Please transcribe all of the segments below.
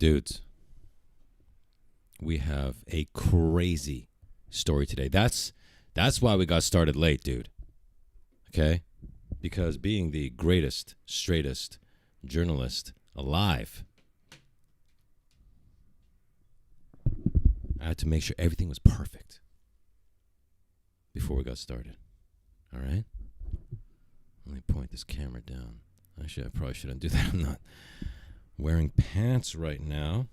Dudes, we have a crazy story today. That's why we got started late, dude. Okay? Because being the greatest, straightest journalist alive, I had to make sure everything was perfect before we got started. All right? Let me point this camera down. Actually, I probably shouldn't do that. I'm not wearing pants right now.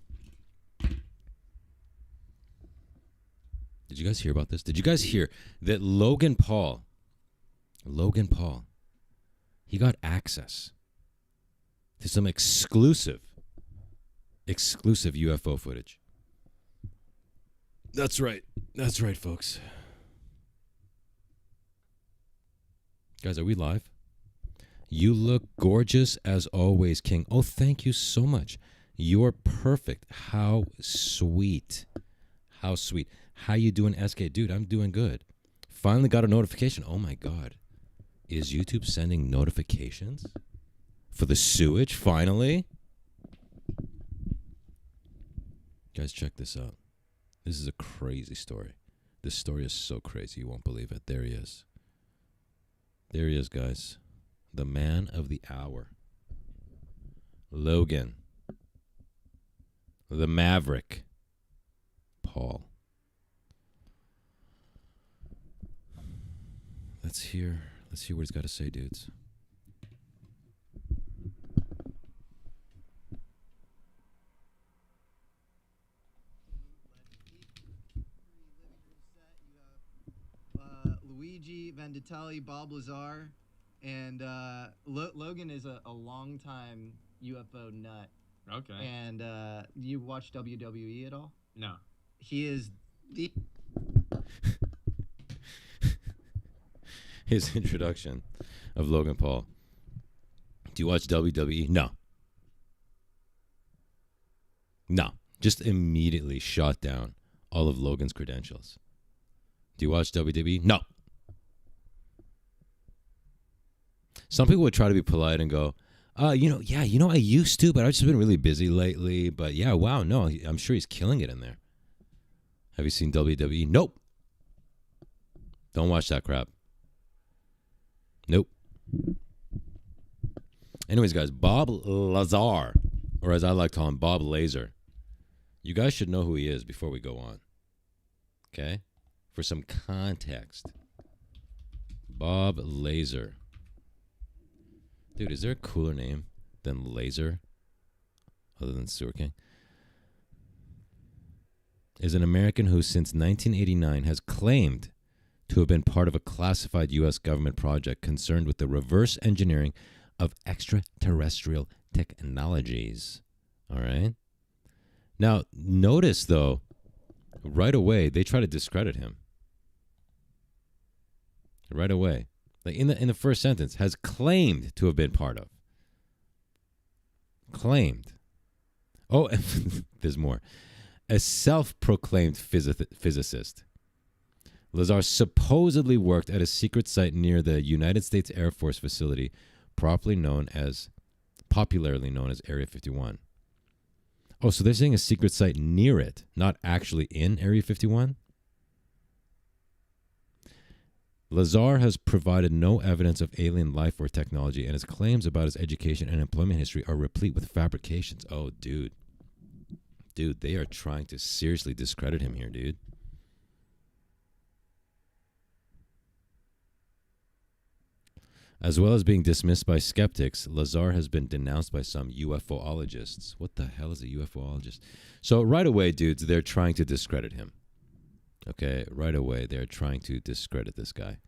Did you guys hear about this? Did you guys hear that Logan Paul, he got access to some exclusive UFO footage? That's right, folks. Guys, are we live? You look gorgeous as always, King. Oh, thank you so much. You're perfect. How sweet. How sweet. How you doing, SK? Dude, I'm doing good. Finally got a notification. Oh, my God. Is YouTube sending notifications for the sewage, finally? Guys, check this out. This is a crazy story. This story is so crazy, you won't believe it. There he is. There he is, guys. The man of the hour. Logan. The Maverick. Paul. Let's hear what he's got to say, dudes. Luigi Vanditelli, Bob Lazar, and Logan is a longtime UFO nut. Okay. And you watch WWE at all? No. He is the... His introduction of Logan Paul. Do you watch WWE? No. No. Just immediately shot down all of Logan's credentials. Do you watch WWE? No. Some people would try to be polite and go, I used to, but I've just been really busy lately. But yeah, wow, no, I'm sure he's killing it in there. Have you seen WWE? Nope. Don't watch that crap. Nope. Anyways, guys, Bob Lazar, or as I like to call him, Bob Lazar. You guys should know who he is before we go on. Okay? For some context. Bob Lazar. Dude, is there a cooler name than Lazar other than Sewer King? Is an American who since 1989 has claimed to have been part of a classified U.S. government project concerned with the reverse engineering of extraterrestrial technologies. All right? Now, notice, though, right away, they try to discredit him. Right away. Like in the first sentence, has claimed to have been part of. Claimed. Oh, there's more. A self-proclaimed physicist. Lazar supposedly worked at a secret site near the United States Air Force facility, popularly known as Area 51. Oh, so they're saying a secret site near it, not actually in Area 51? Lazar has provided no evidence of alien life or technology, and his claims about his education and employment history are replete with fabrications. Oh, dude. Dude, they are trying to seriously discredit him here, dude. As well as being dismissed by skeptics, Lazar has been denounced by some UFOologists. What the hell is a UFOologist? So right away, dudes, they're trying to discredit him. Okay, right away, they're trying to discredit this guy.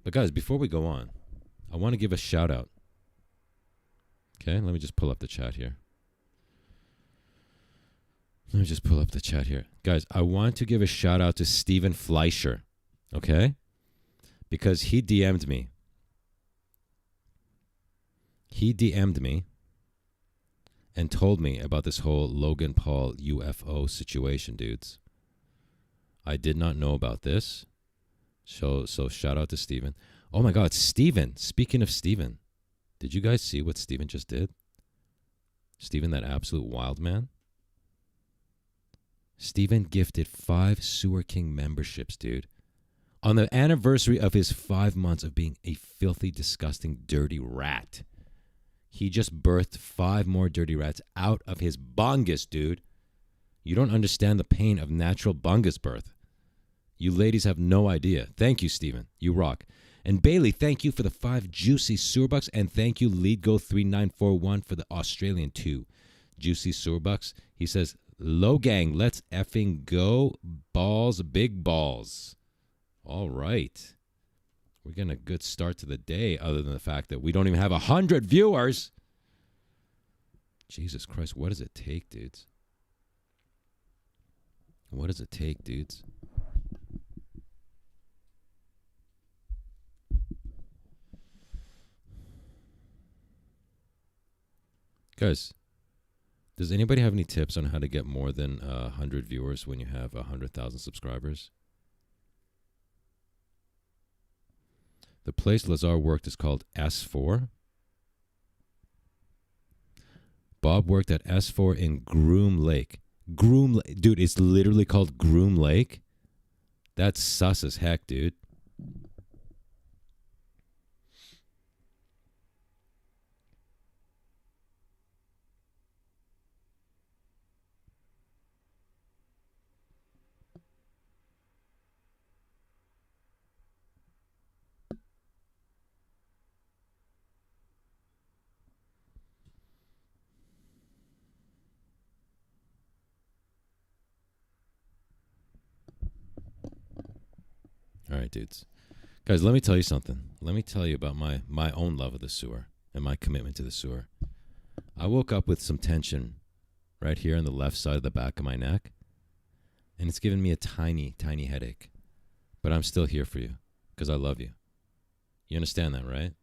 But guys, before we go on, I want to give a shout out. Okay, let me just pull up the chat here. Guys, I want to give a shout out to Steven Fleischer. Okay? Because he DM'd me. And told me about this whole Logan Paul UFO situation, dudes. I did not know about this. So shout out to Steven. Oh my God, Steven. Speaking of Steven, did you guys see what Steven just did? Steven, that absolute wild man. Steven gifted 5 Sewer King memberships, dude. On the anniversary of his 5 months of being a filthy, disgusting, dirty rat. He just birthed 5 more dirty rats out of his bungus, dude. You don't understand the pain of natural bungus birth. You ladies have no idea. Thank you, Steven. You rock. And Bailey, thank you for the 5 juicy sewer bucks. And thank you, LeadGo3941, for the Australian 2 juicy sewer bucks. He says, "Low gang, let's effing go. Balls, big balls." All right. We're getting a good start to the day, other than the fact that we don't even have 100 viewers. Jesus Christ, what does it take, dudes? What does it take, dudes? Guys, does anybody have any tips on how to get more than 100 viewers when you have 100,000 subscribers? The place Lazar worked is called S4. Bob worked at S4 in Groom Lake. Dude, it's literally called Groom Lake? That's sus as heck, dude. All right, dudes. Guys, let me tell you something. Let me tell you about my own love of the sewer and my commitment to the sewer. I woke up with some tension right here on the left side of the back of my neck, and it's given me a tiny, tiny headache. But I'm still here for you because I love you. You understand that, right?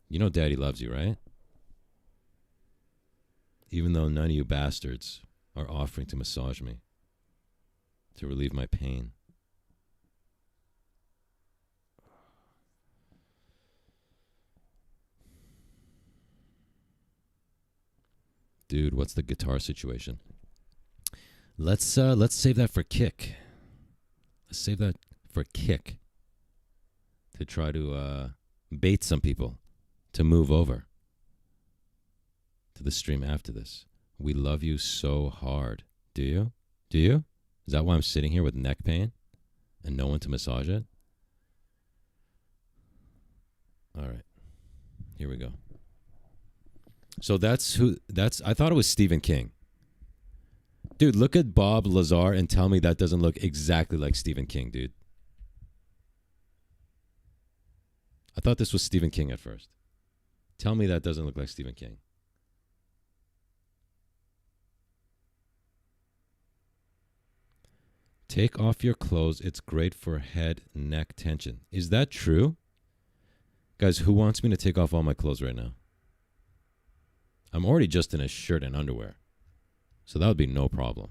You know Daddy loves you, right? Even though none of you bastards are offering to massage me to relieve my pain. Dude, what's the guitar situation? Let's save that for Kick. Let's save that for Kick. To try to bait some people to move over to the stream after this. We love you so hard. Do you? Do you? Is that why I'm sitting here with neck pain and no one to massage it? All right. Here we go. So I thought it was Stephen King. Dude, look at Bob Lazar and tell me that doesn't look exactly like Stephen King, dude. I thought this was Stephen King at first. Tell me that doesn't look like Stephen King. Take off your clothes. It's great for head, neck tension. Is that true? Guys, who wants me to take off all my clothes right now? I'm already just in a shirt and underwear. So that would be no problem.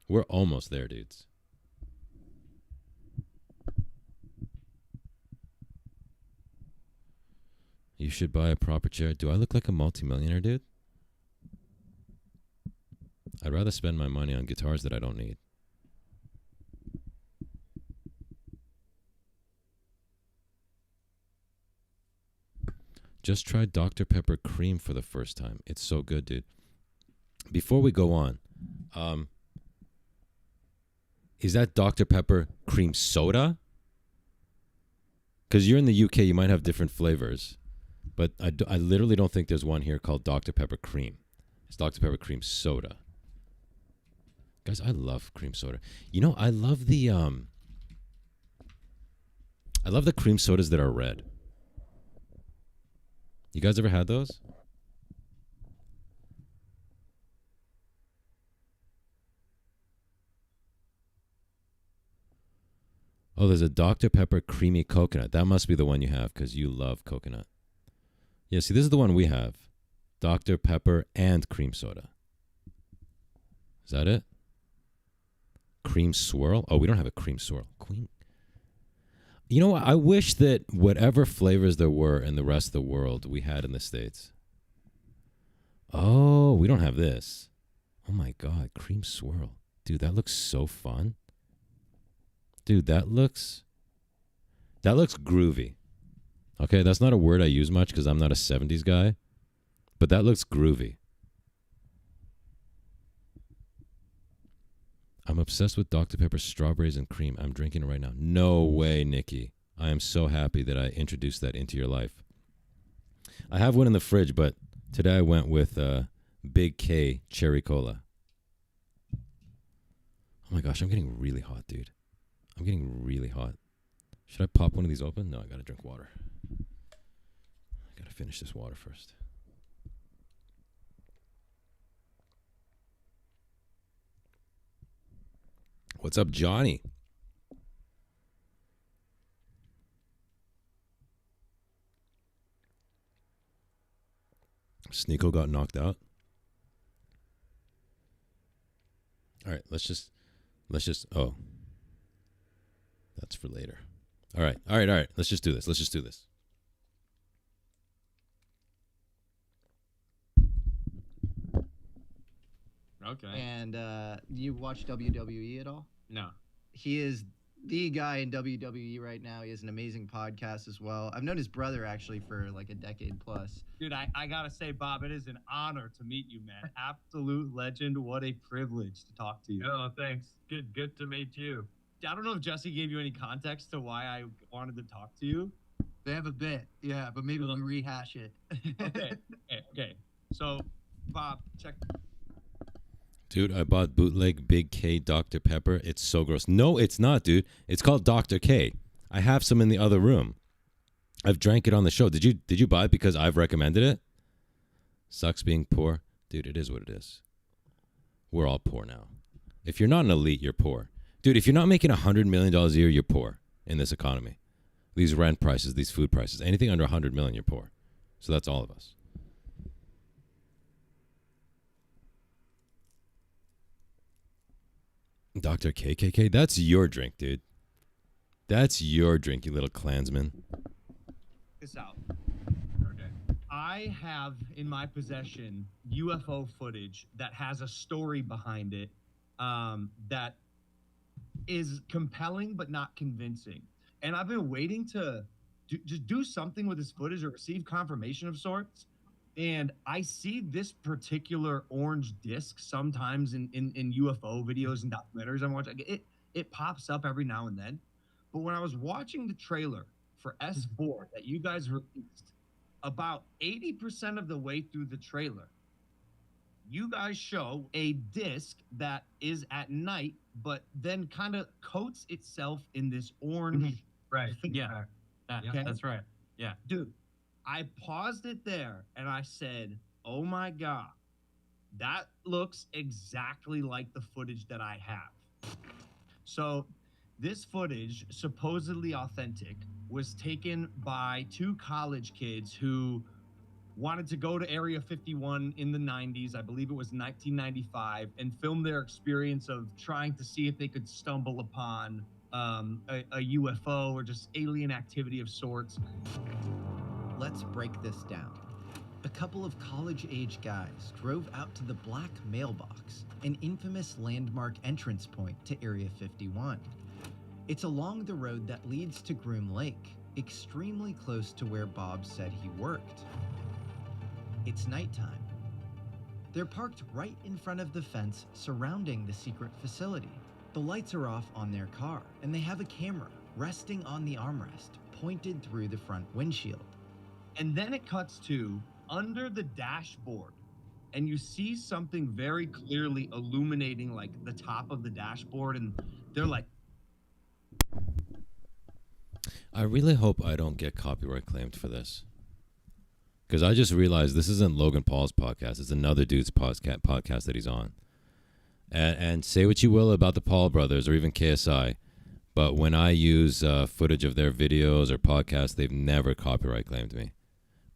We're almost there, dudes. You should buy a proper chair. Do I look like a multimillionaire, dude? I'd rather spend my money on guitars that I don't need. Just tried Dr. Pepper Cream for the first time. It's so good, dude. Before we go on, is that Dr. Pepper Cream Soda? Because you're in the UK, you might have different flavors. But I literally don't think there's one here called Dr. Pepper Cream. It's Dr. Pepper Cream Soda. Guys, I love cream soda. You know, I love the cream sodas that are red. You guys ever had those? Oh, there's a Dr. Pepper Creamy Coconut. That must be the one you have because you love coconut. Yeah, see, this is the one we have. Dr. Pepper and cream soda. Is that it? Cream swirl? Oh, we don't have a cream swirl. Queen. You know what? I wish that whatever flavors there were in the rest of the world we had in the States. Oh, we don't have this. Oh my God, cream swirl. Dude, that looks so fun. Dude, that looks groovy. Okay, that's not a word I use much because I'm not a 70s guy, but that looks groovy. I'm obsessed with Dr. Pepper strawberries and cream. I'm drinking it right now. No way, Nikki. I am so happy that I introduced that into your life. I have one in the fridge, but today I went with Big K Cherry Cola. Oh my gosh, I'm getting really hot, dude. I'm getting really hot. Should I pop one of these open? No, I gotta drink water. I gotta finish this water first. What's up, Johnny? Sneeko got knocked out. All right, let's just. Oh, that's for later. All right. Let's just do this. Okay. And you watch WWE at all? No. He is the guy in WWE right now. He has an amazing podcast as well. I've known his brother actually for like a decade plus. Dude, I gotta say, Bob, it is an honor to meet you, man. Absolute legend. What a privilege to talk to you. Oh, thanks. Good to meet you. I don't know if Jesse gave you any context to why I wanted to talk to you. They have a bit, yeah, but maybe we'll rehash it. Okay. So, Bob, check. Dude, I bought bootleg Big K Dr. Pepper. It's so gross. No, it's not, dude. It's called Dr. K. I have some in the other room. I've drank it on the show. Did you buy it because I've recommended it? Sucks being poor. Dude, it is what it is. We're all poor now. If you're not an elite, you're poor. Dude, if you're not making $100 million a year, you're poor in this economy. These rent prices, these food prices, anything under $100 million, you're poor. So that's all of us. Dr. KKK, that's your drink, dude. That's your drink, you little Klansman. This out. Okay. I have in my possession UFO footage that has a story behind it that is compelling but not convincing. And I've been waiting to just do something with this footage or receive confirmation of sorts. And I see this particular orange disc sometimes in UFO videos and documentaries I'm watching. It pops up every now and then. But when I was watching the trailer for S4 that you guys released, about 80% of the way through the trailer, you guys show a disc that is at night, but then kind of coats itself in this orange. Right. Yeah. Yeah, that's right. Yeah. Dude, I paused it there and I said, oh my God, that looks exactly like the footage that I have. So this footage, supposedly authentic, was taken by two college kids who wanted to go to Area 51 in the 90s, I believe it was 1995, and film their experience of trying to see if they could stumble upon a UFO or just alien activity of sorts. Let's break this down. A couple of college-age guys drove out to the Black Mailbox, an infamous landmark entrance point to Area 51. It's along the road that leads to Groom Lake, extremely close to where Bob said he worked. It's nighttime. They're parked right in front of the fence surrounding the secret facility. The lights are off on their car, and they have a camera resting on the armrest, pointed through the front windshield. And then it cuts to under the dashboard, and you see something very clearly illuminating like the top of the dashboard, and they're like, I really hope I don't get copyright claimed for this. Because I just realized this isn't Logan Paul's podcast. It's another dude's podcast that he's on. And say what you will about the Paul brothers or even KSI, but when I use footage of their videos or podcasts, they've never copyright claimed me.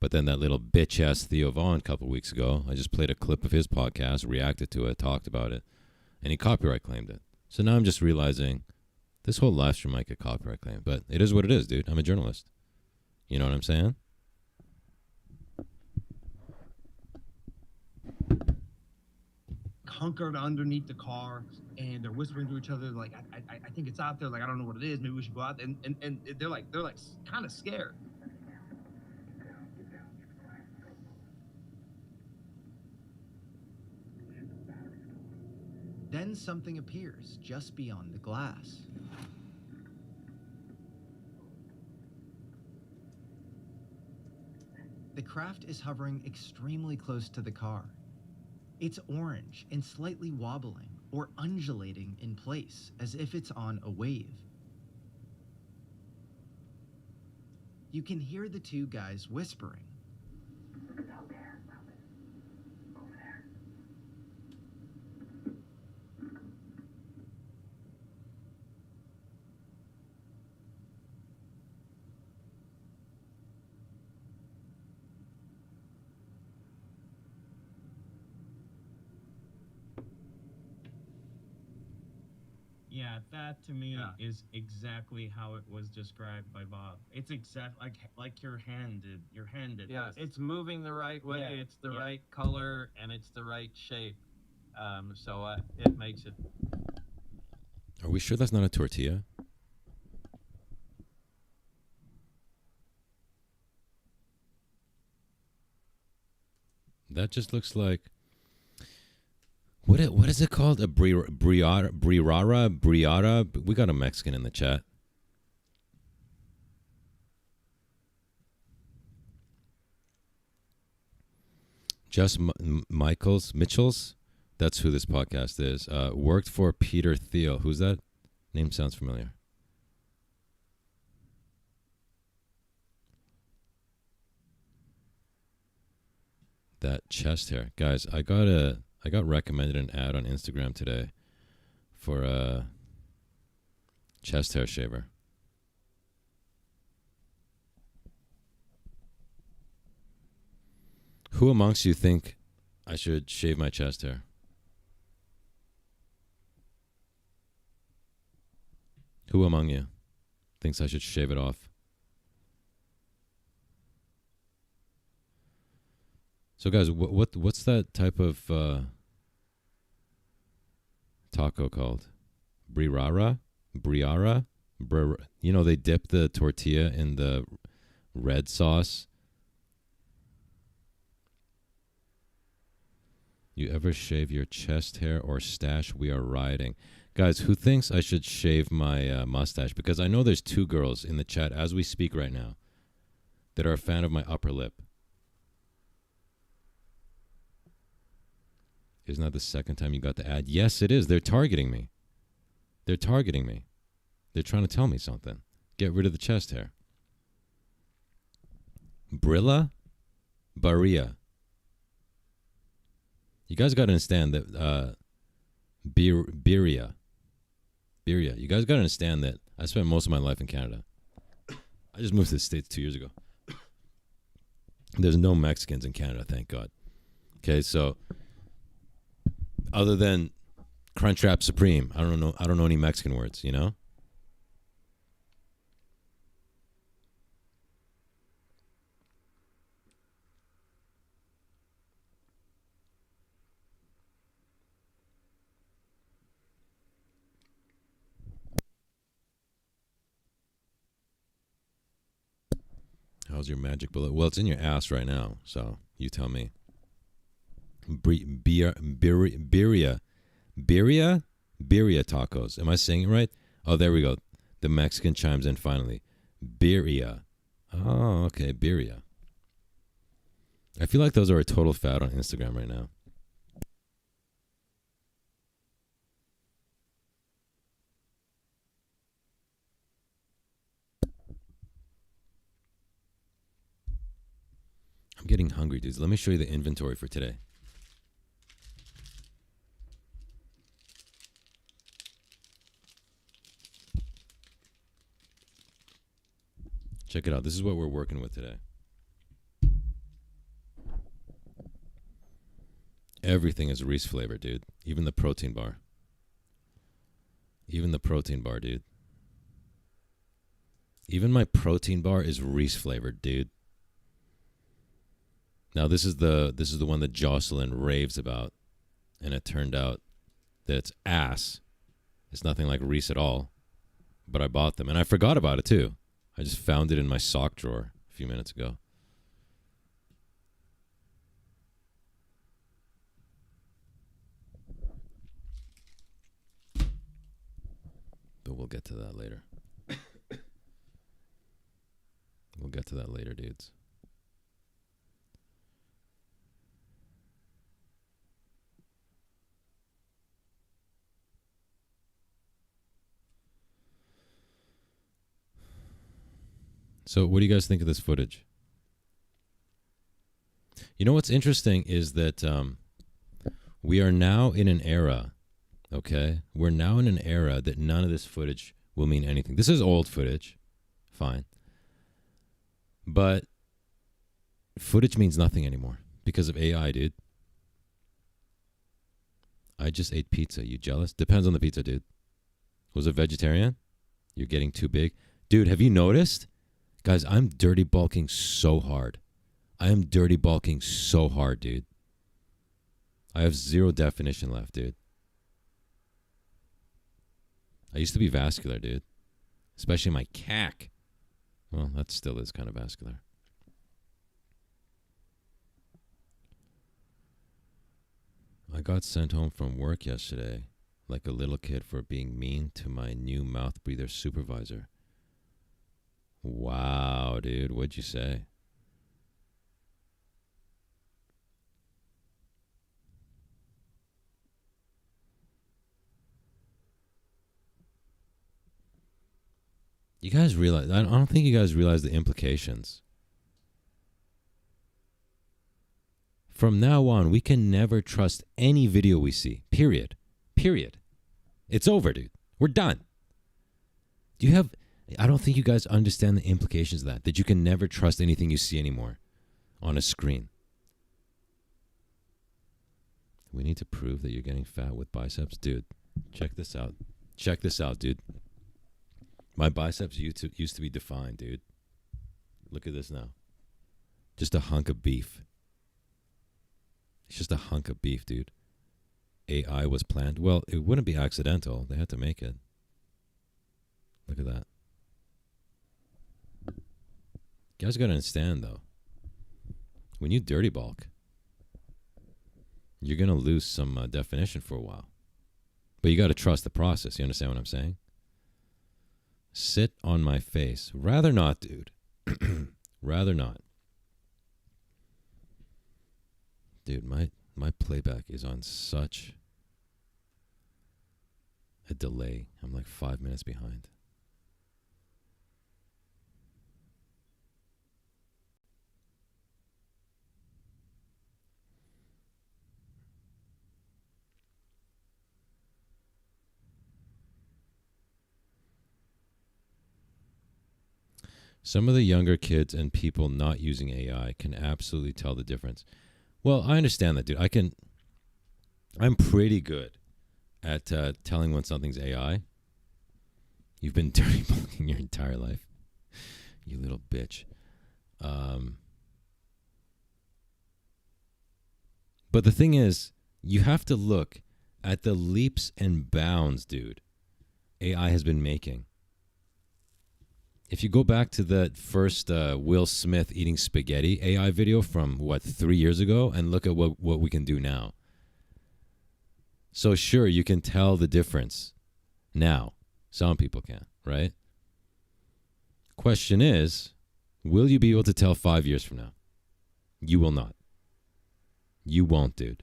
But then that little bitch-ass Theo Vaughn a couple weeks ago, I just played a clip of his podcast, reacted to it, talked about it, and he copyright claimed it. So now I'm just realizing this whole live stream might get copyright claimed. But it is what it is, dude. I'm a journalist. You know what I'm saying? hunkered underneath the car, and they're whispering to each other like, I think it's out there. Like, I don't know what it is. Maybe we should go out. And they're like kind of scared. Then something appears just beyond the glass. The craft is hovering extremely close to the car. It's orange and slightly wobbling or undulating in place as if it's on a wave. You can hear the two guys whispering. Yeah, that to me is exactly how it was described by Bob. It's exact like your hand did. Your hand did. Yeah, this. it's moving the right way. Yeah, It's the yeah. right color and it's the right shape. So it makes it. Are we sure that's not a tortilla? That just looks like what is it called? A briara? We got a Mexican in the chat. Just Mitchells. That's who this podcast is. Worked for Peter Thiel. Who's that? Name sounds familiar. That chest hair, guys. I got recommended an ad on Instagram today for a chest hair shaver. Who amongst you think I should shave my chest hair? Who among you thinks I should shave it off? So, guys, what's that type of taco called? Briara? You know, they dip the tortilla in the red sauce. You ever shave your chest hair or stash? We are riding. Guys, who thinks I should shave my mustache? Because I know there's two girls in the chat as we speak right now that are a fan of my upper lip. Isn't that the second time you got the ad? Yes, it is. They're targeting me. They're targeting me. They're trying to tell me something. Get rid of the chest hair. Brilla? Baria. You guys got to understand that Birria. You guys got to understand that I spent most of my life in Canada. I just moved to the States 2 years ago. There's no Mexicans in Canada, thank God. Okay, so other than Crunchwrap Supreme, I don't know any Mexican words, you know? How's your magic bullet? Well, it's in your ass right now, so you tell me. Birria tacos. Am I saying it right? Oh, there we go. The Mexican chimes in finally. Birria. Oh, okay, birria. I feel like those are a total fad on Instagram right now. I'm getting hungry, dudes. Let me show you the inventory for today. Check it out. This is what we're working with today. Everything is Reese flavored, dude. Even the protein bar. Even the protein bar, dude. Even my protein bar is Reese flavored, dude. Now this is the one that Jocelyn raves about. and it turned out that it's ass. It's nothing like Reese at all. But I bought them, and I forgot about it too. I just found it in my sock drawer a few minutes ago. But we'll get to that later. We'll get to that later, dudes. So what do you guys think of this footage? You know what's interesting is that we are now in an era, okay? We're now in an era that none of this footage will mean anything. This is old footage. Fine. But footage means nothing anymore because of AI, dude. I just ate pizza. You jealous? Depends on the pizza, dude. Was it vegetarian? You're getting too big. Dude, have you noticed? Guys, I'm dirty bulking so hard. I am dirty bulking so hard, dude. I have zero definition left, dude. I used to be vascular, dude. Especially my cack. Well, that still is kind of vascular. I got sent home from work yesterday like a little kid for being mean to my new mouth breather supervisor. Wow, dude. What'd you say? You guys realize, I don't think you guys realize the implications. From now on, we can never trust any video we see. Period. Period. It's over, dude. We're done. I don't think you guys understand the implications of that you can never trust anything you see anymore on a screen. We need to prove that you're getting fat with biceps. Dude, check this out. Check this out, dude. My biceps used to be defined, dude. Look at this now. Just a hunk of beef. It's just a hunk of beef, dude. AI was planned. Well, it wouldn't be accidental. They had to make it. Look at that. You guys got to understand, though. When you dirty bulk, you're going to lose some definition for a while. But you got to trust the process. You understand what I'm saying? Sit on my face. Rather not, dude. Rather not. Dude, my playback is on such a delay. I'm like 5 minutes behind. Some of the younger kids and people not using AI can absolutely tell the difference. Well, I understand that, dude. I'm pretty good at telling when something's AI. You've been dirty bulking your entire life. You little bitch. But the thing is, you have to look at the leaps and bounds, dude, AI has been making. If you go back to the first Will Smith eating spaghetti AI video from, 3 years ago, and look at what we can do now. So sure, you can tell the difference now. Some people can, right? Question is, will you be able to tell 5 years from now? You will not. You won't, dude.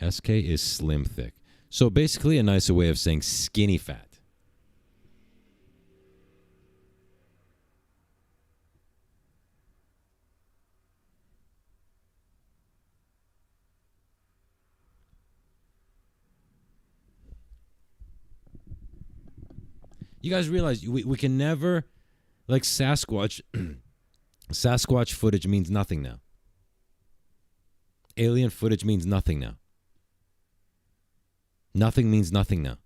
SK is slim thick. So basically a nicer way of saying skinny fat. You guys realize we can never, like Sasquatch, Sasquatch footage means nothing now. Alien footage means nothing now. Nothing means nothing now.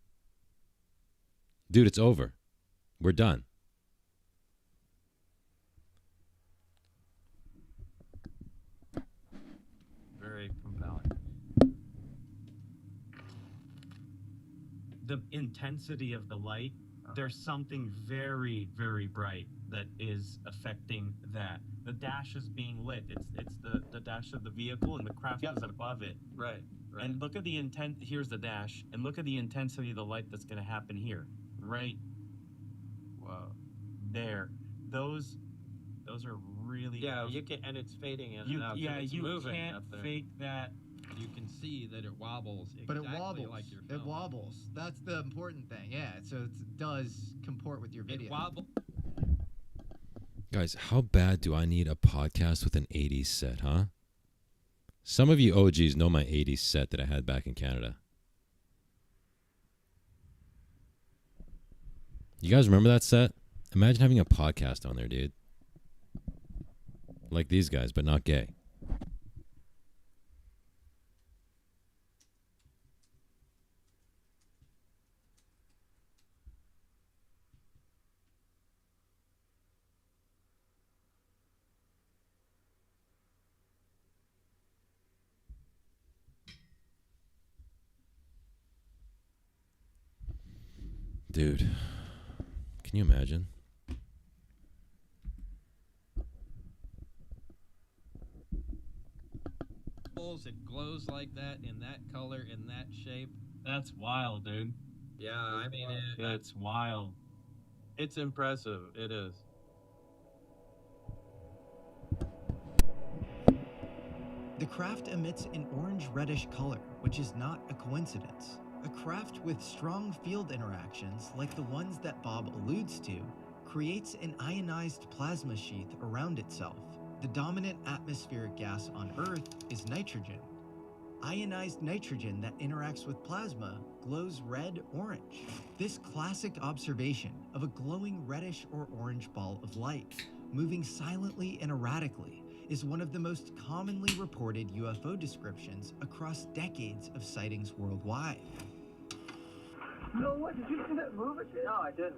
Dude, it's over. We're done. intensity of the light, there's something very, very bright that is affecting that. The dash is being lit. It's the dash of the vehicle, and the craft is above it. Right. Right. And look at the intent. Here's the dash, and look at the intensity of the light that's going to happen here, right Wow. there. Those are really You can, and it's fading in you and out. yeah It's you moving can't up there. fake that. You can see that it wobbles But exactly it wobbles. like your It film. wobbles. That's the important thing. Yeah, so it does comport with your video. It wobbles. Guys, how bad do I need a podcast with an 80s set, huh? Some of you OGs know my 80s set that I had back in Canada. You guys remember that set? Imagine having a podcast on there, dude. Like these guys, but not gay. Dude, can you imagine? It glows like that, in that color, in that shape. That's wild, dude. Yeah, I mean, It's wild. it's impressive. It is. The craft emits an orange-reddish color, which is not a coincidence. A craft with strong field interactions, like the ones that Bob alludes to, creates an ionized plasma sheath around itself. The dominant atmospheric gas on Earth is nitrogen. Ionized nitrogen that interacts with plasma glows red-orange. This classic observation of a glowing reddish or orange ball of light, moving silently and erratically, is one of the most commonly reported UFO descriptions across decades of sightings worldwide. No, what? Did you see that movement? No, I didn't.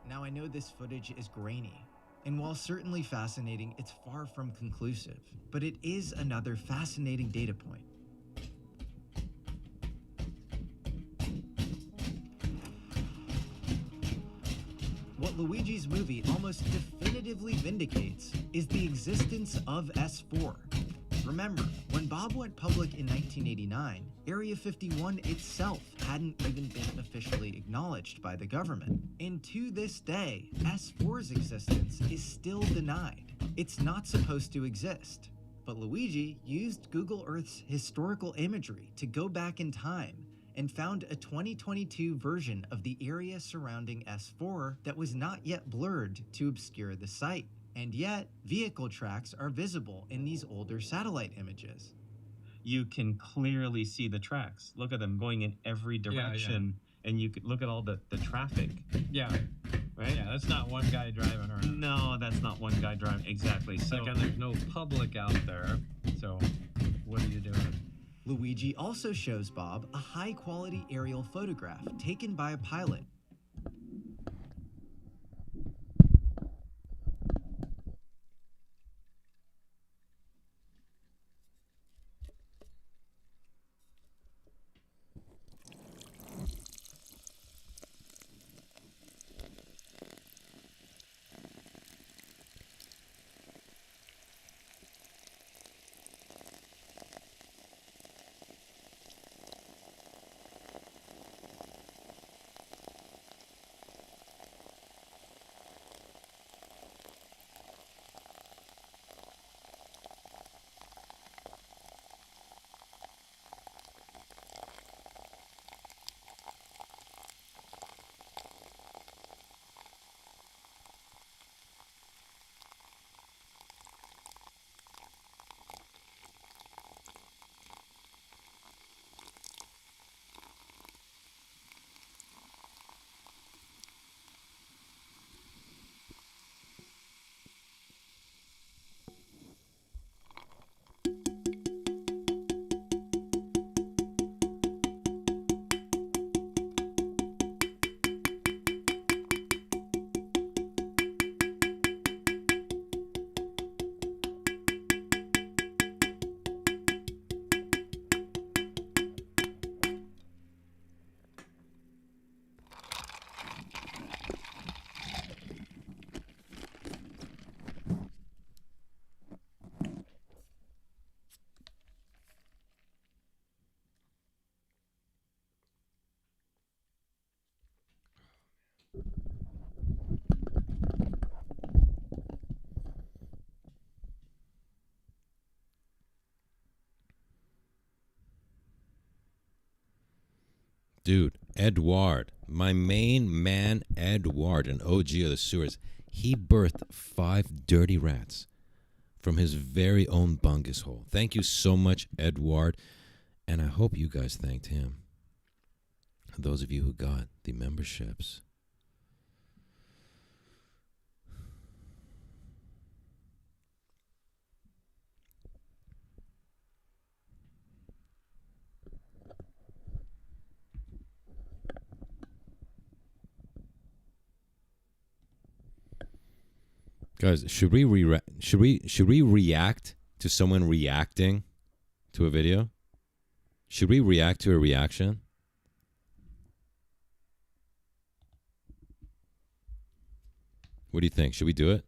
Now I know this footage is grainy, and while certainly fascinating, it's far from conclusive, but it is another fascinating data point. What Luigi's movie almost definitively vindicates is the existence of S4. Remember, when Bob went public in 1989, Area 51 itself hadn't even been officially acknowledged by the government. And to this day, S4's existence is still denied. It's not supposed to exist. But Luigi used Google Earth's historical imagery to go back in time and found a 2022 version of the area surrounding S4 that was not yet blurred to obscure the site. And yet, vehicle tracks are visible in these older satellite images. You can clearly see the tracks. Look at them going in every direction, and you could look at all the traffic. Yeah. Right? Yeah, that's not one guy driving around. No, that's not one guy driving. Exactly. So Like, there's no public out there, so what are you doing? Luigi also shows Bob a high-quality aerial photograph taken by a pilot. Dude, Edward, my main man, Edward, an OG of the sewers, he birthed 5 dirty rats from his very own bungus hole. Thank you so much, Edward. And I hope you guys thanked him. Those of you who got the memberships. Guys, should we react to someone reacting to a video? Should we react to a reaction? What do you think? Should we do it?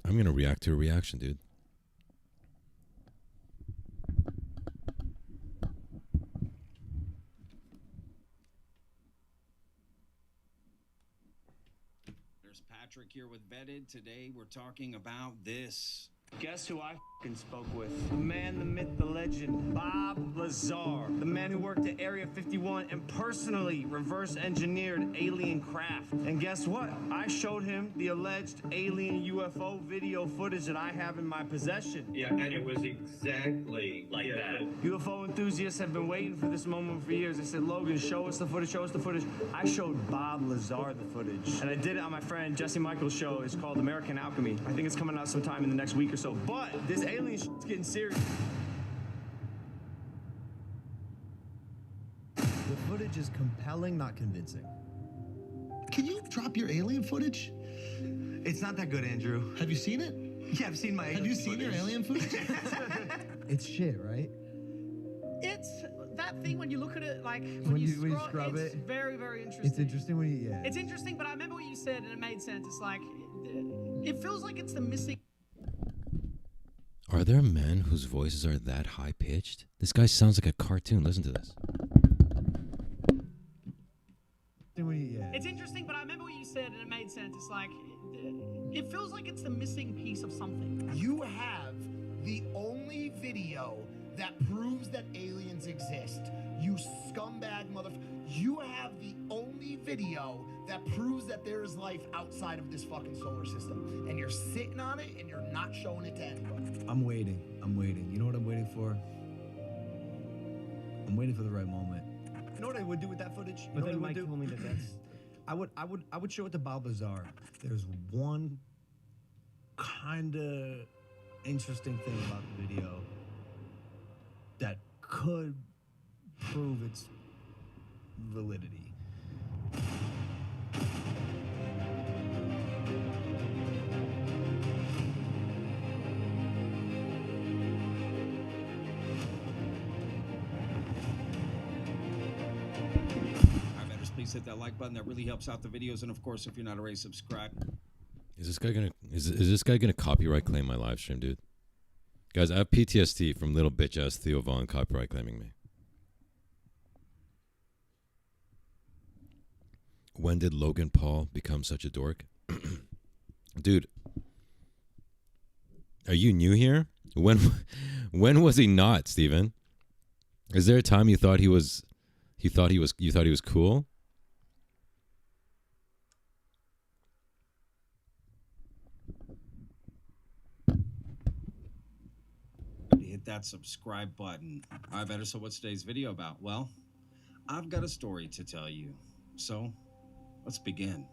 I'm going to react to a reaction, dude. Patrick here with Vetted. Today we're talking about this. Guess who I spoke with? The man, the myth, the legend, Bob Lazar. The man who worked at Area 51 and personally reverse engineered alien craft. And guess what? I showed him the alleged alien UFO video footage that I have in my possession. Yeah, and it was exactly like that. UFO enthusiasts have been waiting for this moment for years. They said, Logan, show us the footage, show us the footage. I showed Bob Lazar the footage. And I did it on my friend Jesse Michael's show. It's called American Alchemy. I think it's coming out sometime in the next week or so. But this alien shit's getting serious. The footage is compelling, not convincing. Can you drop your alien footage? It's not that good, Andrew. Have you seen it? Yeah, I've seen my alien Have you seen your alien footage? It's shit, right? It's that thing when you look at it, like When you scrub it's it. very, very interesting. It's interesting when you, yeah. It's interesting, but I remember what you said and it made sense. It's like, it feels like it's the missing. Are there men whose voices are that high-pitched? This guy sounds like a cartoon. Listen to this. It's interesting, but I remember what you said and it made sense. It's like, it feels like it's the missing piece of something. You have the only video that proves that aliens exist. You scumbag motherfucker. You have the only video that proves that there is life outside of this fucking solar system. And you're sitting on it and you're not showing it to anybody. I'm waiting. You know what I'm waiting for? I'm waiting for the right moment. You know what I would do with that footage? You But know then what I Mike would do? told me that that's... I would show it to Bob Lazar. There's one kind of interesting thing about the video that could prove its validity. Please hit that like button. That really helps out the videos. And of course, if you're not already subscribed. Is this guy gonna copyright claim my live stream, dude? Guys, I have PTSD from little bitch ass Theo Vaughn copyright claiming me. When did Logan Paul become such a dork? Dude, are you new here? When was he not, Steven? Is there a time you thought he was cool? Hit that subscribe button. All right, better. So what's today's video about? Well, I've got a story to tell you. So let's begin.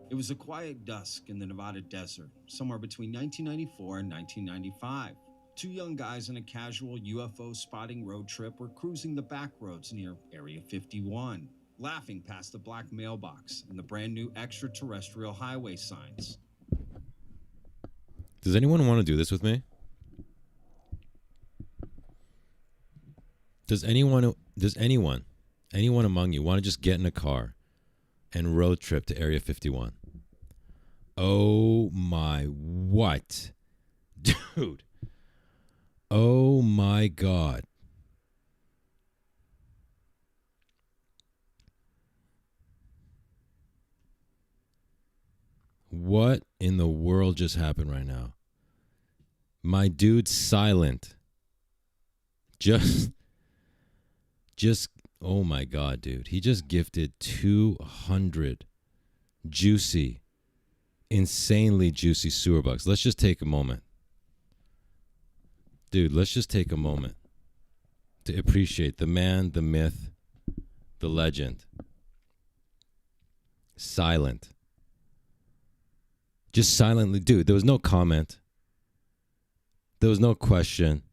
It was a quiet dusk in the Nevada desert, somewhere between 1994 and 1995. Two young guys on a casual UFO spotting road trip were cruising the back roads near Area 51, laughing past the black mailbox and the brand new extraterrestrial highway signs. Does anyone want to do this with me? Does anyone among you want to just get in a car and road trip to Area 51? Oh my, what? Dude. Oh my God. What in the world just happened right now? My dude Silent. Just, oh my God, dude. He just gifted 200 juicy, insanely juicy sewer bucks. Let's just take a moment. Dude, let's just take a moment to appreciate the man, the myth, the legend. Silent. Just silently. Dude, there was no comment. There was no question.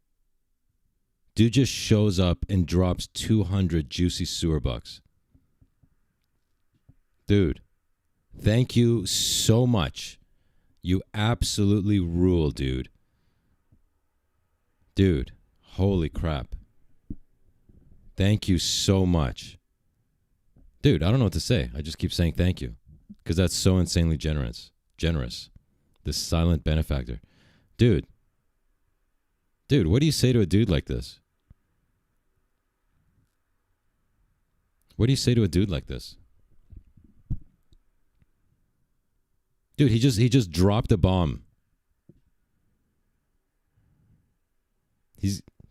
Dude just shows up and drops 200 juicy sewer bucks. Dude, thank you so much. You absolutely rule, dude. Dude, holy crap. Thank you so much. Dude, I don't know what to say. I just keep saying thank you because that's so insanely generous. This silent benefactor. Dude, what do you say to a dude like this? What do you say to a dude like this? Dude, he just dropped a bomb.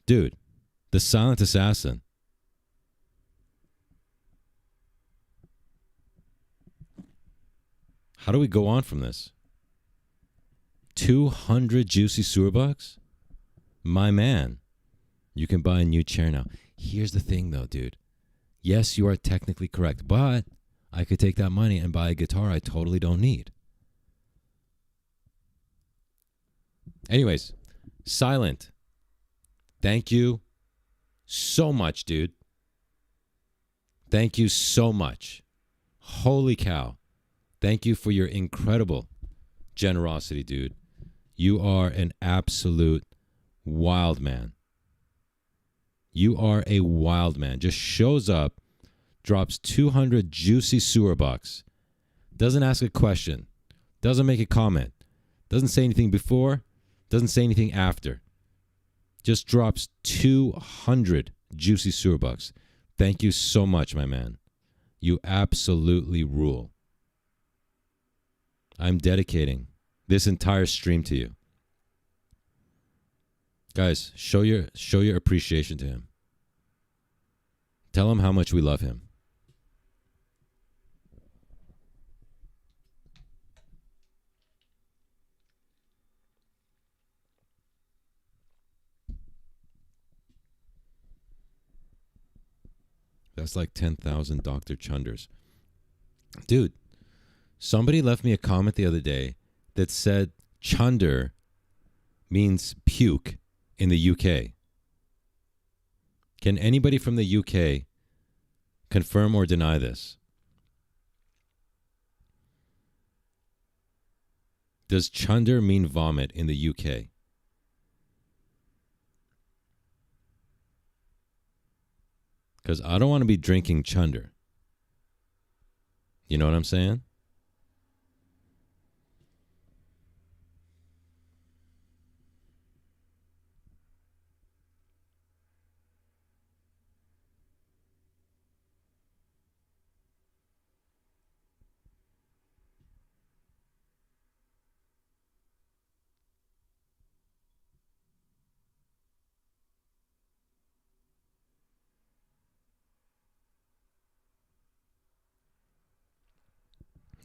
Dude, the silent assassin. How do we go on from this? 200 juicy sewer bucks? My man, you can buy a new chair now. Here's the thing though, dude. Yes, you are technically correct, but I could take that money and buy a guitar I totally don't need. Anyways, Silent. Thank you so much, dude. Thank you so much. Holy cow. Thank you for your incredible generosity, dude. You are an absolute wild man. You are a wild man. Just shows up, drops 200 juicy sewer bucks, doesn't ask a question, doesn't make a comment, doesn't say anything before, doesn't say anything after. Just drops 200 juicy sewer bucks. Thank you so much, my man. You absolutely rule. I'm dedicating this entire stream to you. Guys, show your appreciation to him. Tell him how much we love him. That's like 10,000 Dr. Chunders. Dude, somebody left me a comment the other day that said chunder means puke in the UK. Can anybody from the UK confirm or deny this? Does chunder mean vomit in the UK? Because I don't want to be drinking chunder. You know what I'm saying?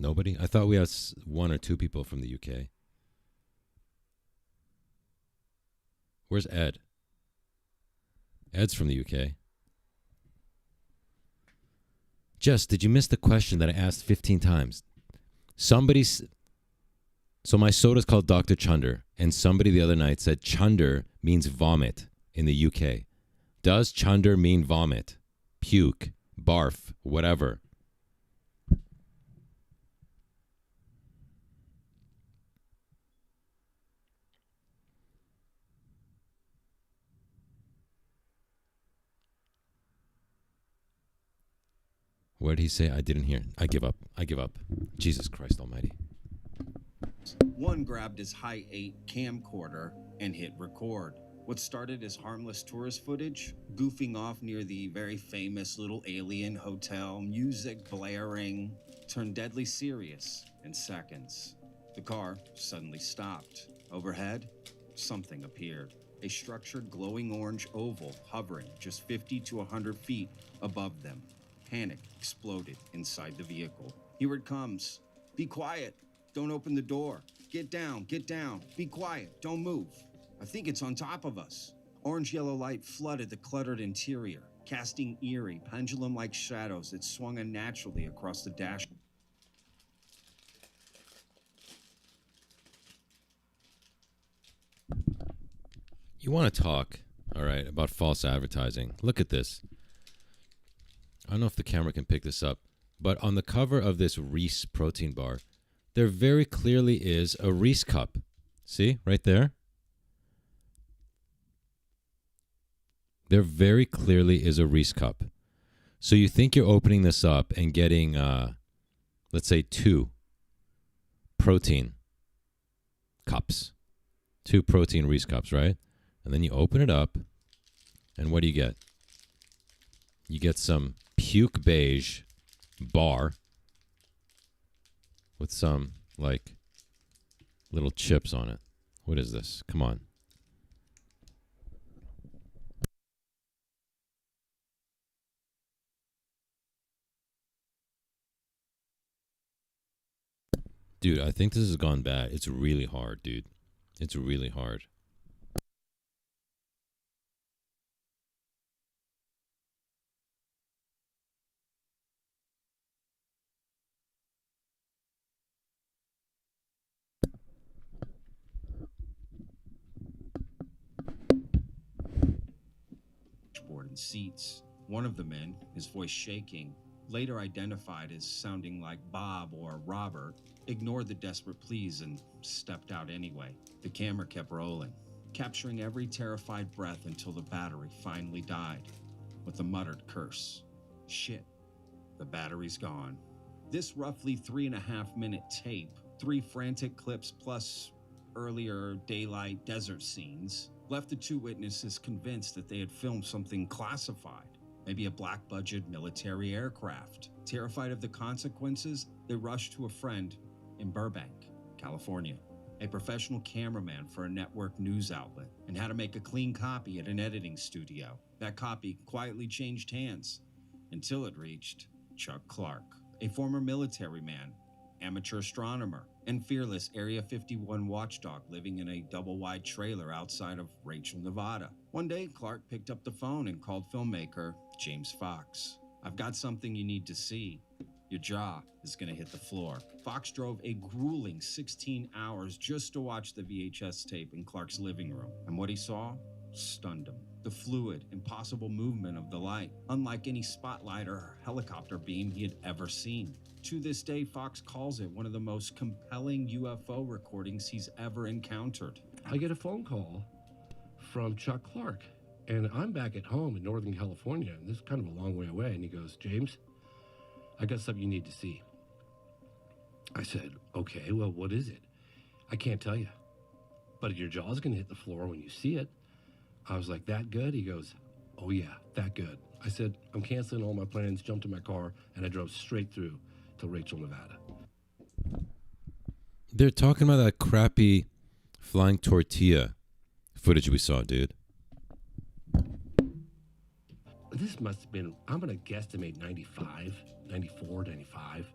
Nobody? I thought we had one or two people from the UK. Where's Ed? Ed's from the UK. Jess, did you miss the question that I asked 15 times? So my soda's called Dr. Chunder, and somebody the other night said chunder means vomit in the UK. Does chunder mean vomit, puke, barf, whatever? What did he say? I didn't hear. I give up. Jesus Christ almighty. One grabbed his high 8 camcorder and hit record. What started as harmless tourist footage, goofing off near the very famous Little Alien Hotel, music blaring, turned deadly serious in seconds. The car suddenly stopped. Overhead, something appeared. A structured glowing orange oval hovering just 50 to 100 feet above them. Panic exploded inside the vehicle. Here it comes. Be quiet. Don't open the door. Get down, get down. Be quiet. Don't move. I think it's on top of us. Orange-yellow light flooded the cluttered interior, casting eerie, pendulum-like shadows that swung unnaturally across the dash. You want to talk, all right, about false advertising. Look at this. I don't know if the camera can pick this up, but on the cover of this Reese protein bar, there very clearly is a Reese cup. See, right there? There very clearly is a Reese cup. So you think you're opening this up and getting, let's say, 2 protein cups. 2 protein Reese cups, right? And then you open it up, and what do you get? You get some puke beige bar with some, like, little chips on it. What is this? Come on. Dude, I think this has gone bad. It's really hard, dude. It's really hard. Board and seats. One of the men, his voice shaking, later identified as sounding like Bob or Robert, ignored the desperate pleas and stepped out anyway. The camera kept rolling, capturing every terrified breath until the battery finally died, with a muttered curse. Shit, the battery's gone. This roughly 3.5-minute tape, 3 frantic clips plus earlier daylight desert scenes, left the 2 witnesses convinced that they had filmed something classified, maybe a black-budget military aircraft. Terrified of the consequences, they rushed to a friend in Burbank, California, a professional cameraman for a network news outlet, and had to make a clean copy at an editing studio. That copy quietly changed hands until it reached Chuck Clarke, a former military man, amateur astronomer, and fearless Area 51 watchdog living in a double-wide trailer outside of Rachel, Nevada. One day, Clarke picked up the phone and called filmmaker James Fox. "I've got something you need to see. Your jaw is going to hit the floor." Fox drove a grueling 16 hours just to watch the VHS tape in Clarke's living room. And what he saw stunned him. The fluid, impossible movement of the light, unlike any spotlight or helicopter beam he had ever seen. To this day, Fox calls it one of the most compelling UFO recordings he's ever encountered. I get a phone call from Chuck Clarke, and I'm back at home in Northern California, and this is kind of a long way away, and he goes, "James, I got something you need to see." I said, "Okay, well, what is it?" "I can't tell you, but your jaw's going to hit the floor when you see it." I was like, "That good?" He goes, "Oh yeah, that good." I said, "I'm canceling all my plans," jumped in my car, and I drove straight through to Rachel, Nevada. They're talking about that crappy flying tortilla footage we saw, dude. This must have been, I'm going to guesstimate 95, 94, 95.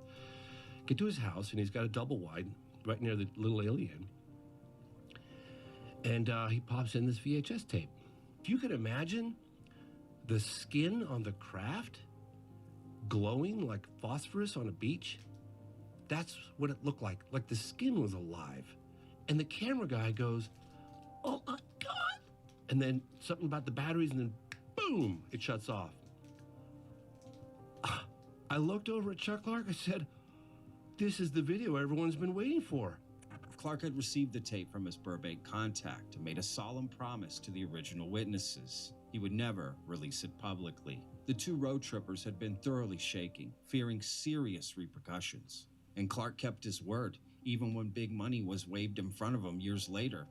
Get to his house, and he's got a double wide right near the little alien. And he pops in this VHS tape. If you could imagine the skin on the craft glowing like phosphorus on a beach, that's what it looked like the skin was alive. And the camera guy goes, "Oh my God." And then something about the batteries, and then boom, it shuts off. I looked over at Chuck Clarke. I said, "This is the video everyone's been waiting for." Clarke had received the tape from his Burbank contact and made a solemn promise to the original witnesses. He would never release it publicly. The 2 road trippers had been thoroughly shaking, fearing serious repercussions. And Clarke kept his word, even when big money was waved in front of him years later,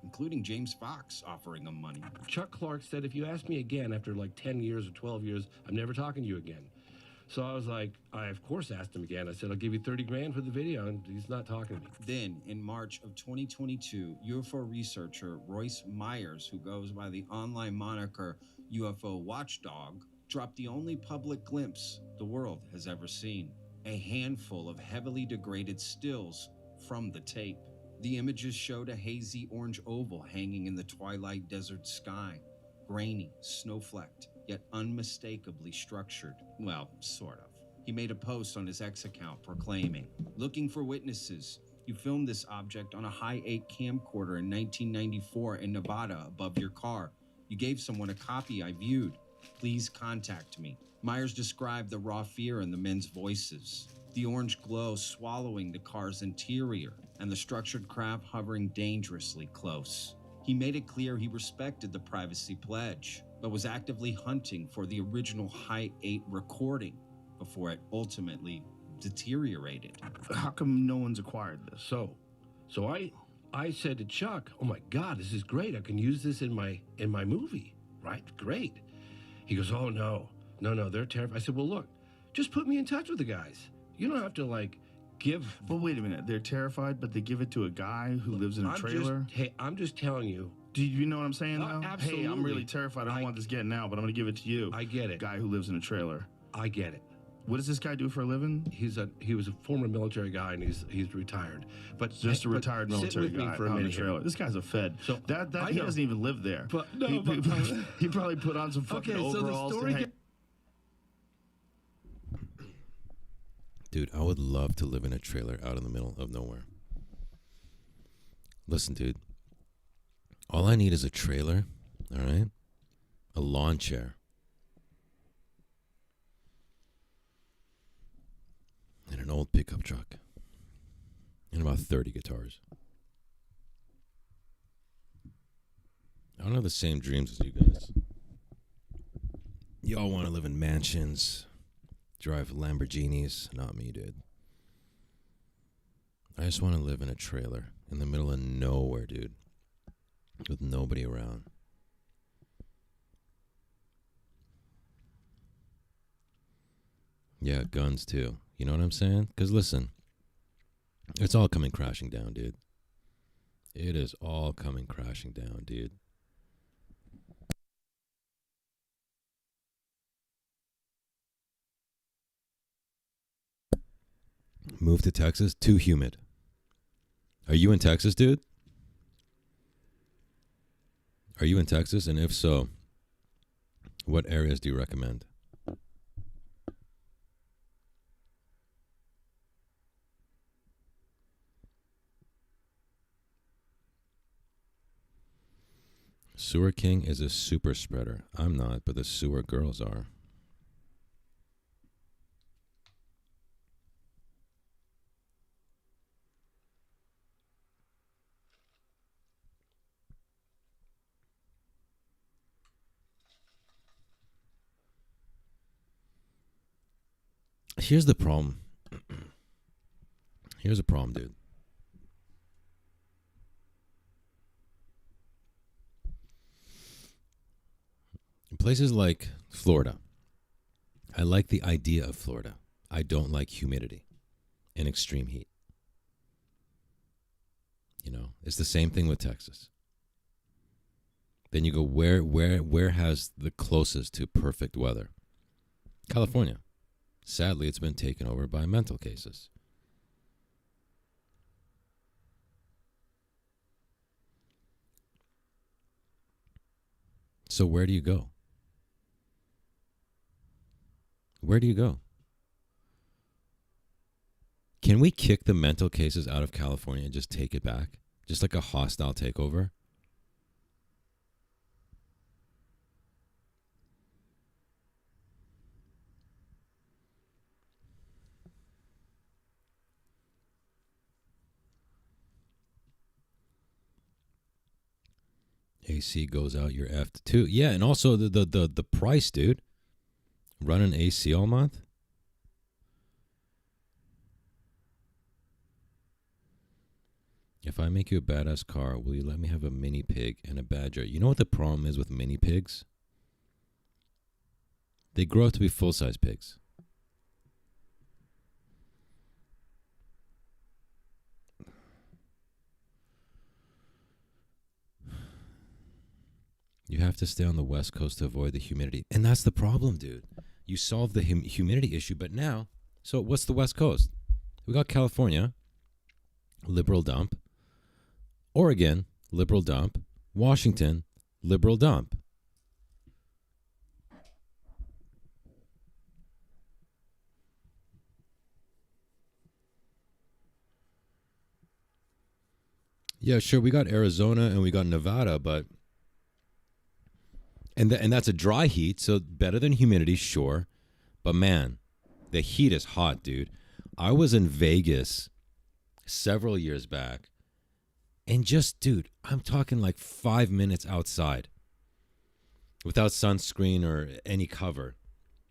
including James Fox offering him money. Chuck Clarke said, "If you ask me again after like 10 years or 12 years, I'm never talking to you again." So I was like, I of course asked him again. I said, I'll give you 30 grand for the video, and he's not talking to me. Then, in March of 2022, UFO researcher Royce Myers, who goes by the online moniker UFO Watchdog, dropped the only public glimpse the world has ever seen. A handful of heavily degraded stills from the tape. The images showed a hazy orange oval hanging in the twilight desert sky. Grainy, snow-flecked, yet unmistakably structured. Well, sort of. He made a post on his X account proclaiming, "Looking for witnesses. You filmed this object on a high-8 camcorder in 1994 in Nevada above your car. You gave someone a copy I viewed. Please contact me." Myers described the raw fear in the men's voices, the orange glow swallowing the car's interior, and the structured craft hovering dangerously close. He made it clear he respected the privacy pledge, but was actively hunting for the original high-8 recording before it ultimately deteriorated. How come no one's acquired this? So I said to Chuck, "Oh my God, this is great. I can use this in my movie, right? Great." He goes, "Oh no, they're terrified." I said, "Well, look, just put me in touch with the guys. You don't have to like give." But wait a minute, they're terrified, but they give it to a guy who lives in a trailer. I'm just telling you. Do you know what I'm saying? Though? Absolutely. Hey, I'm really terrified. I don't want this getting out, but I'm going to give it to you. I get it. Guy who lives in a trailer. I get it. What does this guy do for a living? He was a former military guy, and he's retired. But just a retired military guy for a minute trailer. This guy's a Fed. So that he doesn't even live there. But he probably put on some fucking overalls. So the story. Dude, I would love to live in a trailer out in the middle of nowhere. Listen, dude. All I need is a trailer, all right? A lawn chair. And an old pickup truck. And about 30 guitars. I don't have the same dreams as you guys. Y'all want to live in mansions, drive Lamborghinis. Not me, dude. I just want to live in a trailer in the middle of nowhere, dude. With nobody around. Yeah, guns too. You know what I'm saying? Because listen, it's all coming crashing down, dude. It is all coming crashing down, dude. Move to Texas? Too humid. Are you in Texas, dude? Are you in Texas? And if so, what areas do you recommend? Sewer King is a super spreader. I'm not, but the sewer girls are. Here's the problem. Here's a problem, dude. In places like Florida, I like the idea of Florida. I don't like humidity and extreme heat. You know, it's the same thing with Texas. Then you go, where has the closest to perfect weather? California. Sadly, it's been taken over by mental cases. So where do you go? Where do you go? Can we kick the mental cases out of California and just take it back? Just like a hostile takeover? AC goes out, you're effed too. Yeah, and also the price, dude. Run an AC all month? If I make you a badass car, will you let me have a mini pig and a badger? You know what the problem is with mini pigs? They grow up to be full-size pigs. You have to stay on the West Coast to avoid the humidity. And that's the problem, dude. You solve the humidity issue, but now, so what's the West Coast? We got California, liberal dump. Oregon, liberal dump. Washington, liberal dump. Yeah, sure, we got Arizona and we got Nevada, but and that's a dry heat, so better than humidity, sure. But man, the heat is hot, dude. I was in Vegas several years back, and just, dude, I'm talking like 5 minutes outside without sunscreen or any cover,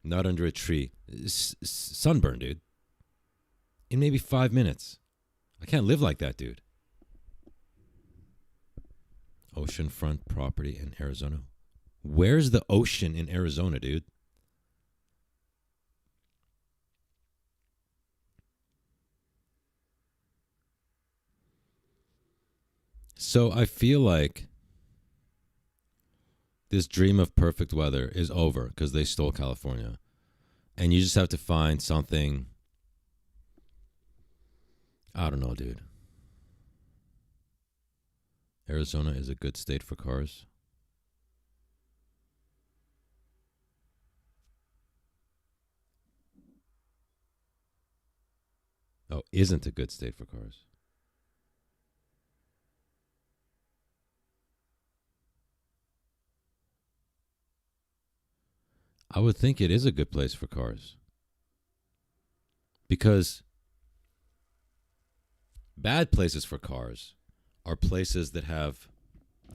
not under a tree. Sunburn, dude. In maybe 5 minutes. I can't live like that, dude. Oceanfront property in Arizona. Where's the ocean in Arizona, dude? So I feel like this dream of perfect weather is over because they stole California. And you just have to find something. I don't know, dude. Arizona is a good state for cars. Oh, isn't a good state for cars. I would think it is a good place for cars. Because bad places for cars are places that have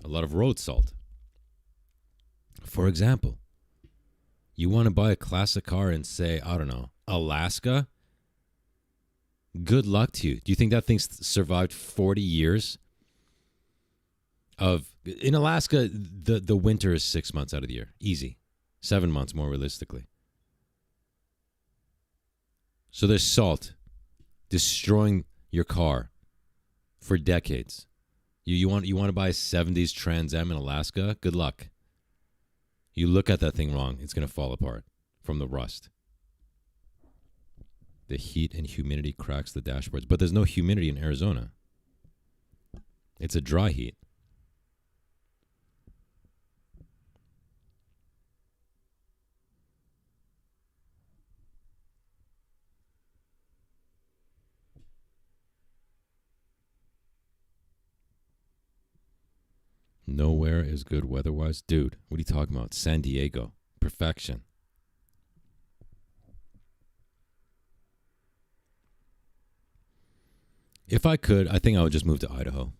a lot of road salt. For example, you want to buy a classic car in, say, I don't know, Alaska? Good luck to you. Do you think that thing's survived 40 years? In Alaska, the winter is 6 months out of the year. Easy. 7 months more realistically. So there's salt destroying your car for decades. You want to buy a 70s Trans Am in Alaska? Good luck. You look at that thing wrong, it's going to fall apart from the rust. The heat and humidity cracks the dashboards. But there's no humidity in Arizona. It's a dry heat. Nowhere is good weather-wise. Dude, what are you talking about? San Diego. Perfection. If I could, I think I would just move to Idaho.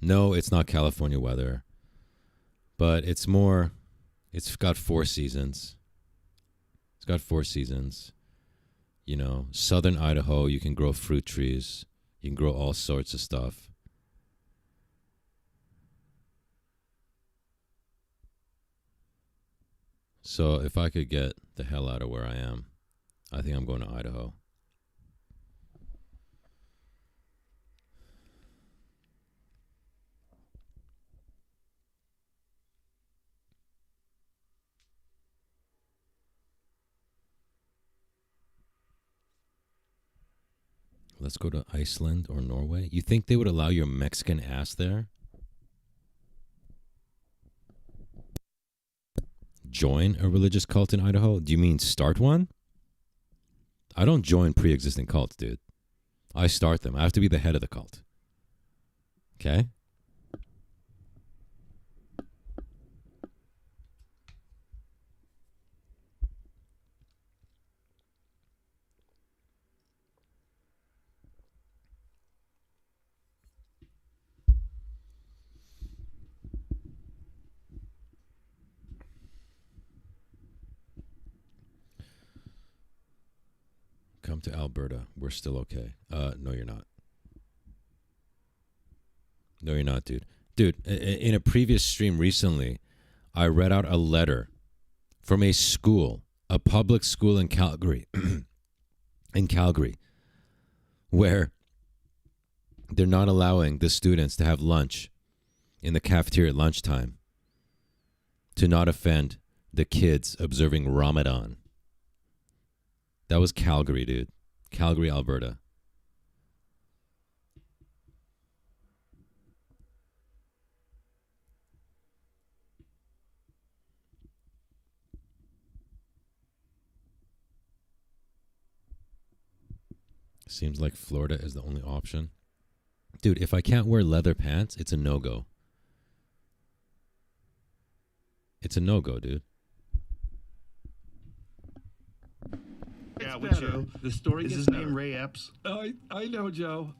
No, it's not California weather. But it's got 4 seasons. It's got 4 seasons. You know, southern Idaho, you can grow fruit trees. You can grow all sorts of stuff. So if I could get the hell out of where I am, I think I'm going to Idaho. Let's go to Iceland or Norway. You think they would allow your Mexican ass there? Join a religious cult in Idaho? Do you mean start one? I don't join pre-existing cults, dude. I start them. I have to be the head of the cult. Okay? Come to Alberta. We're still okay. No, you're not. No, you're not, dude. Dude, in a previous stream recently, I read out a letter from a school, a public school in Calgary, where they're not allowing the students to have lunch in the cafeteria at lunchtime to not offend the kids observing Ramadan. That was Calgary, dude. Calgary, Alberta. Seems like Florida is the only option. Dude, if I can't wear leather pants, it's a no-go. It's a no-go, dude. Yeah, It's better. The story is gets his better. name Ray Epps? I know, Joe.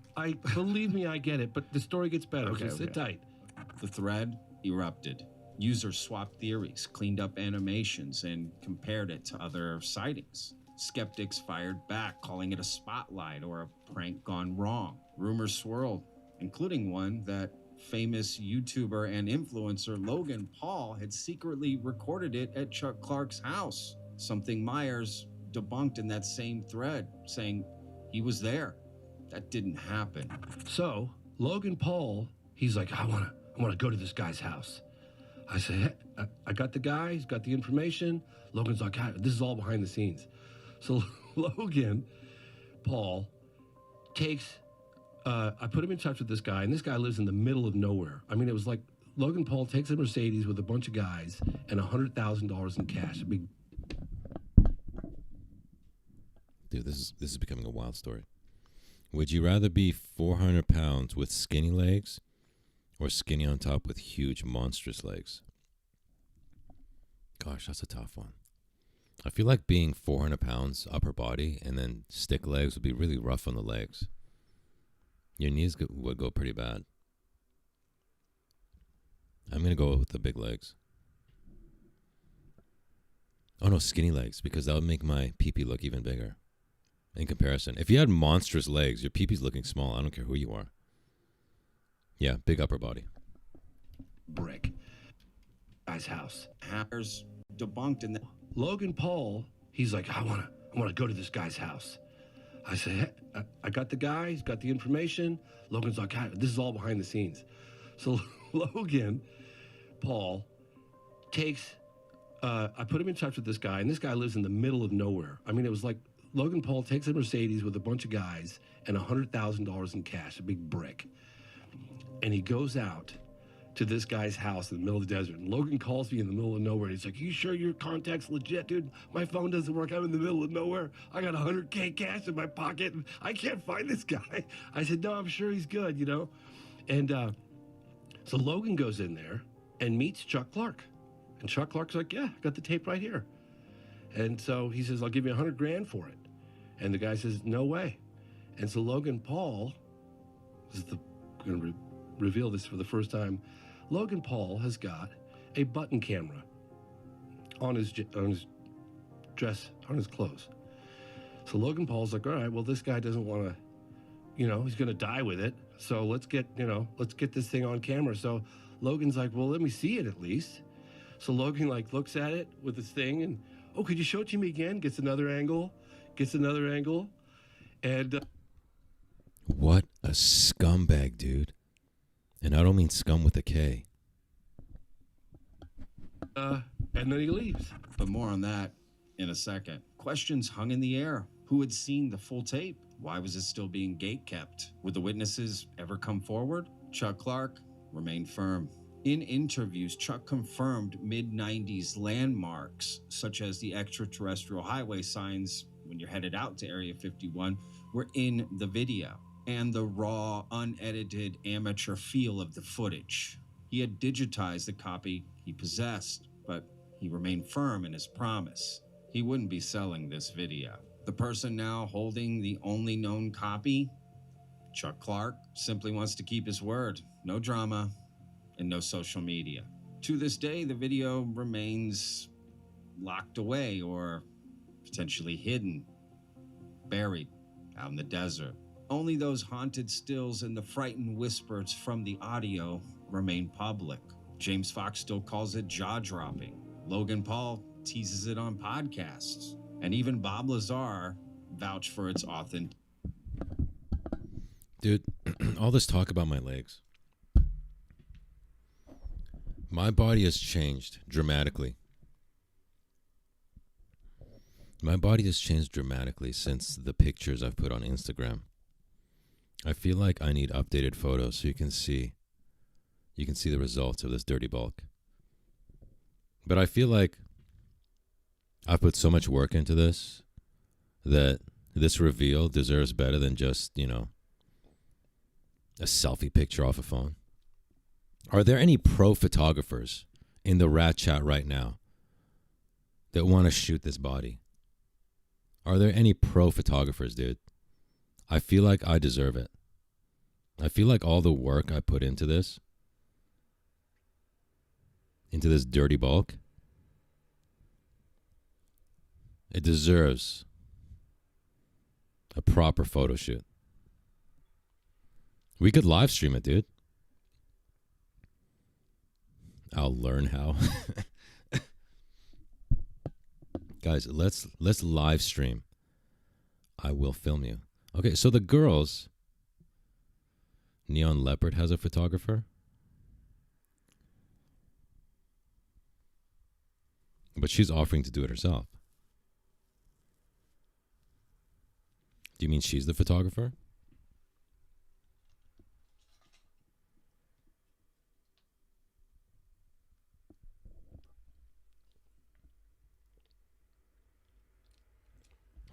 Believe me, I get it, but the story gets better. Okay, So sit tight. The thread erupted. Users swapped theories, cleaned up animations, and compared it to other sightings. Skeptics fired back, calling it a spotlight or a prank gone wrong. Rumors swirled, including one that famous YouTuber and influencer Logan Paul had secretly recorded it at Chuck Clarke's house, something Myers debunked in that same thread, saying he was there. That didn't happen. So Logan Paul, he's like, I want to go to this guy's house. I said, hey, I got the guy. He's got the information. Logan's like, this is all behind the scenes. So Logan Paul takes, I put him in touch with this guy, and this guy lives in the middle of nowhere. I mean, it was like Logan Paul takes a Mercedes with a bunch of guys and $100,000 in cash. A big. Dude, this is becoming a wild story. Would you rather be 400 pounds with skinny legs or skinny on top with huge, monstrous legs? Gosh, that's a tough one. I feel like being 400 pounds upper body and then stick legs would be really rough on the legs. Your knees would go pretty bad. I'm going to go with the big legs. Oh no, skinny legs, because that would make my pee-pee look even bigger. In comparison, if you had monstrous legs, your pee-pee's looking small. I don't care who you are. Yeah, big upper body. Brick. Guy's house. Hackers debunked in the Logan Paul, he's like, I want to go to this guy's house. I said, hey, I got the guy. He's got the information. Logan's like, this is all behind the scenes. So Logan Paul takes, I put him in touch with this guy, and this guy lives in the middle of nowhere. I mean, it was like Logan Paul takes a Mercedes with a bunch of guys and $100,000 in cash, a big brick. And he goes out to this guy's house in the middle of the desert. And Logan calls me in the middle of nowhere. And he's like, you sure your contact's legit, dude? My phone doesn't work. I'm in the middle of nowhere. I got $100K cash in my pocket, and I can't find this guy. I said, no, I'm sure he's good, you know? And so Logan goes in there and meets Chuck Clarke. And Chuck Clarke's like, yeah, I got the tape right here. And so he says, I'll give you $100,000 for it. And the guy says, no way. And so Logan Paul, we're going to reveal this for the first time. Logan Paul has got a button camera on his dress, on his clothes. So Logan Paul's like, all right, well, this guy doesn't want to, he's going to die with it. So let's get this thing on camera. So Logan's like, well, let me see it at least. So Logan looks at it with this thing and, oh, could you show it to me again? Gets another angle. And what a scumbag, dude. And I don't mean scum with a K. And then he leaves. But more on that in a second. Questions hung in the air. Who had seen the full tape? Why was it still being gate-kept? Would the witnesses ever come forward? Chuck Clarke remained firm. In interviews, Chuck confirmed mid-90s landmarks, such as the extraterrestrial highway signs when you're headed out to Area 51, were in the video, and the raw, unedited, amateur feel of the footage. He had digitized the copy he possessed, but he remained firm in his promise. He wouldn't be selling this video. The person now holding the only known copy, Chuck Clarke, simply wants to keep his word. No drama and no social media. To this day, the video remains locked away or potentially hidden, buried out in the desert. Only those haunted stills and the frightened whispers from the audio remain public. James Fox still calls it jaw-dropping. Logan Paul teases it on podcasts. And even Bob Lazar vouched for its authenticity. Dude, all this talk about my legs. My body has changed dramatically. My body has changed dramatically since the pictures I've put on Instagram. I feel like I need updated photos so you can see the results of this dirty bulk. But I feel like I've put so much work into this that this reveal deserves better than just, a selfie picture off a phone. Are there any pro photographers in the rat chat right now that want to shoot this body? Are there any pro photographers, dude? I feel like I deserve it. I feel like all the work I put into this dirty bulk, it deserves a proper photo shoot. We could live stream it, dude. I'll learn how. Guys, let's live stream. I will film you. Okay, so the girls, Neon Leopard has a photographer. But she's offering to do it herself. Do you mean she's the photographer?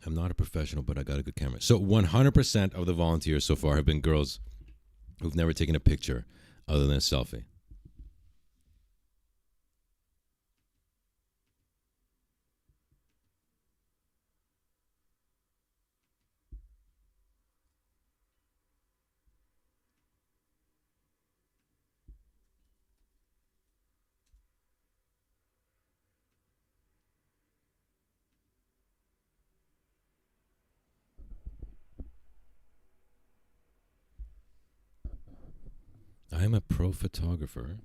I'm not a professional, but I got a good camera. So 100% of the volunteers so far have been girls who've never taken a picture other than a selfie. I'm a pro photographer.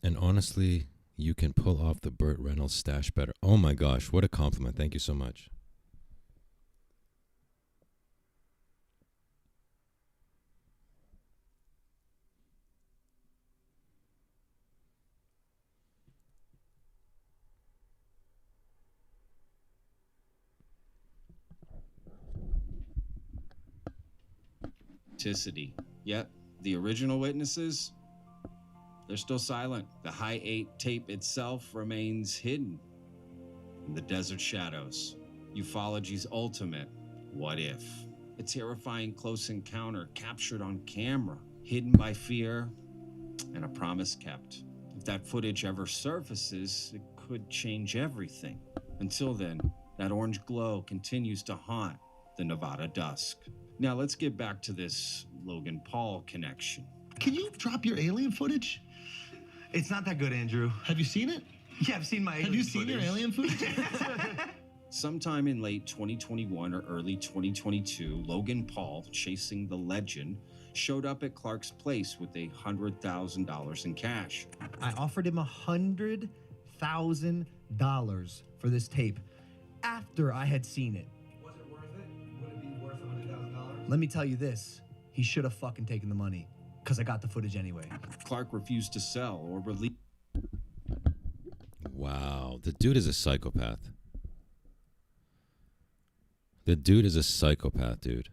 And honestly, you can pull off the Burt Reynolds stash better. Oh my gosh, what a compliment. Thank you so much. Yet, the original witnesses, they're still silent. The High 8 tape itself remains hidden in the desert shadows. Ufology's ultimate what if. A terrifying close encounter captured on camera, hidden by fear and a promise kept. If that footage ever surfaces, it could change everything. Until then, that orange glow continues to haunt the Nevada dusk. Now let's get back to this Logan Paul connection. Can you drop your alien footage? It's not that good, Andrew. Have you seen it? Yeah, I've seen my alien Have you seen your alien footage? Sometime in late 2021 or early 2022, Logan Paul, chasing the legend, showed up at Clarke's place with $100,000 in cash. I offered him $100,000 for this tape after I had seen it. Was it worth it? Would it be worth $100,000? Let me tell you this, he should have fucking taken the money, because I got the footage anyway. Clarke refused to sell or release. Wow, the dude is a psychopath. The dude is a psychopath, dude.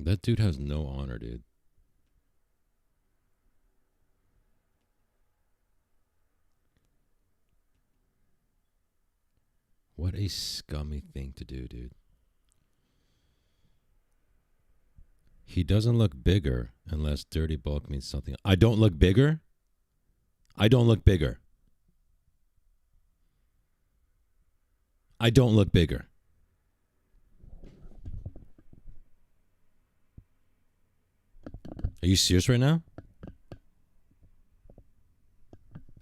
That dude has no honor, dude. What a scummy thing to do, dude. He doesn't look bigger unless dirty bulk means something. I don't look bigger? I don't look bigger. I don't look bigger. Are you serious right now?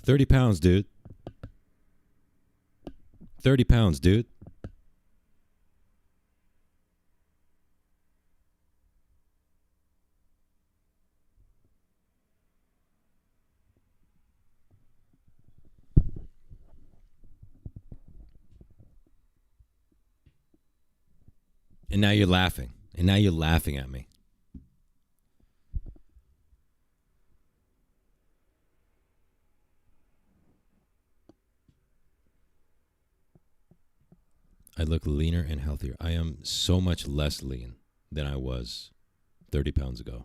30 pounds, dude. 30 pounds, dude. And now you're laughing. And now you're laughing at me. I look leaner and healthier. I am so much less lean than I was 30 pounds ago.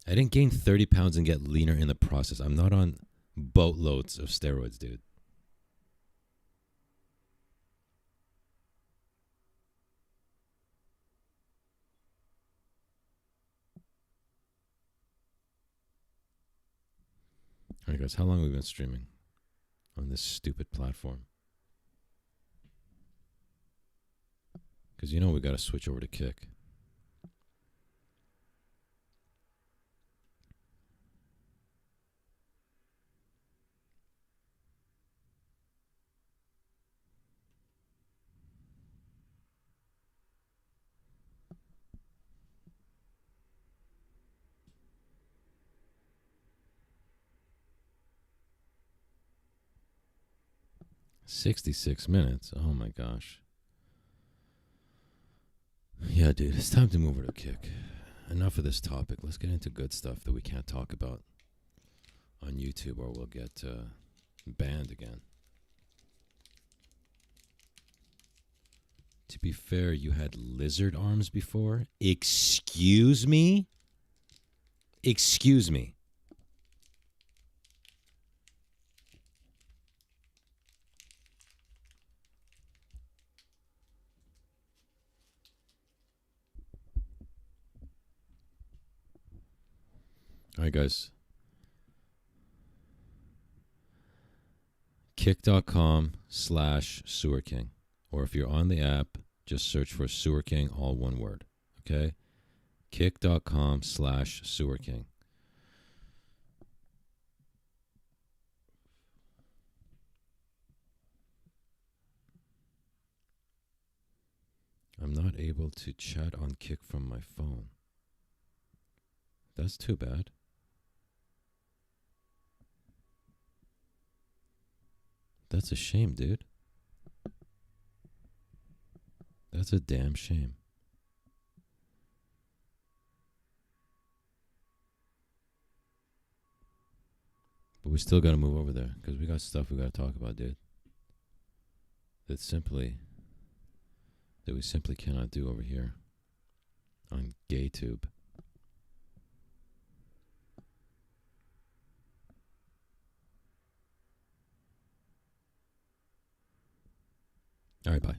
I didn't gain 30 pounds and get leaner in the process. I'm not on boatloads of steroids, dude. All right, guys, how long have we been streaming on this stupid platform? Because you know we got to switch over to Kick. $66 minutes. Oh my gosh. Yeah, dude, it's time to move over to Kick. Enough of this topic. Let's get into good stuff that we can't talk about on YouTube or we'll get banned again. To be fair, you had lizard arms before? Excuse me? Excuse me. All right, guys. Kick.com/Sewer King. Or if you're on the app, just search for Sewer King, all one word. Okay? Kick.com/Sewer King. I'm not able to chat on Kick from my phone. That's too bad. That's a shame, dude. That's a damn shame. But we still got to move over there because we got stuff we got to talk about, dude. That we simply cannot do over here on GayTube. All right, bye.